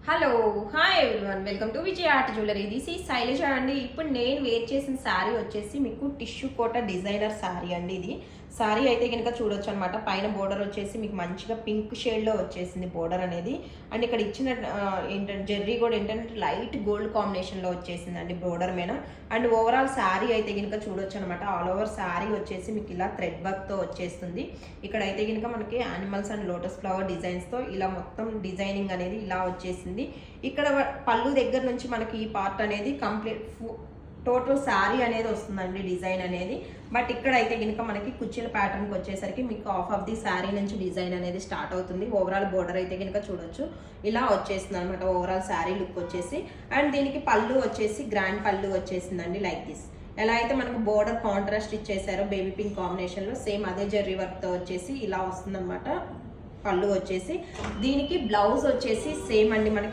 Hello hi everyone welcome to Vijay art jewellery this ఈ శైలజ అండి. ఇప్పుడు నేను వేర్ చేసిన శారీ వచ్చేసి మీకు టిష్యూ కోట డిజైనర్ శారీ అండి. ఇది శారీ అయితే కనుక చూడొచ్చు అనమాట. పైన బోర్డర్ వచ్చేసి మీకు మంచిగా పింక్ షేడ్లో వచ్చేసింది బోర్డర్ అనేది. అండ్ ఇక్కడ ఇచ్చిన ఏంటంటే జెర్రీ కూడా ఏంటంటే లైట్ గోల్డ్ కాంబినేషన్లో వచ్చేసింది అండి బోర్డర్ మీద. అండ్ ఓవరాల్ శారీ అయితే కనుక చూడొచ్చు అనమాట. ఆల్ ఓవర్ శారీ వచ్చేసి మీకు ఇలా థ్రెడ్ వర్క్తో వచ్చేస్తుంది. ఇక్కడ అయితే కనుక మనకి యానిమల్స్ అండ్ లోటస్ ఫ్లవర్ డిజైన్స్తో ఇలా మొత్తం డిజైనింగ్ అనేది ఇలా వచ్చేసింది. ఇక్కడ పళ్ళు దగ్గర నుంచి మనకి ఈ పార్ట్ అనేది కంప్లీట్ టోటల్ శారీ అనేది వస్తుందండి డిజైన్ అనేది. బట్ ఇక్కడ అయితే కనుక మనకి కుర్చీల ప్యాటర్న్కి వచ్చేసరికి మీకు ఆఫ్ ది శారీ నుంచి డిజైన్ అనేది స్టార్ట్ అవుతుంది. ఓవరాల్ బోర్డర్ అయితే కనుక చూడొచ్చు ఇలా వచ్చేస్తుంది అనమాట ఓవరాల్ శారీ లుక్ వచ్చేసి. అండ్ దీనికి పళ్ళు వచ్చేసి గ్రాండ్ పళ్ళు వచ్చేసిందండి లైక్ దిస్. ఎలా అయితే మనకు బోర్డర్ కాంట్రాస్ట్ ఇచ్చేసారో బేబీ పింక్ కాంబినేషన్లో సేమ్ అదే జెర్రీ వర్క్తో వచ్చేసి ఇలా వస్తుంది అనమాట పళ్ళు వచ్చేసి. దీనికి బ్లౌజ్ వచ్చేసి సేమ్ అండి మనకి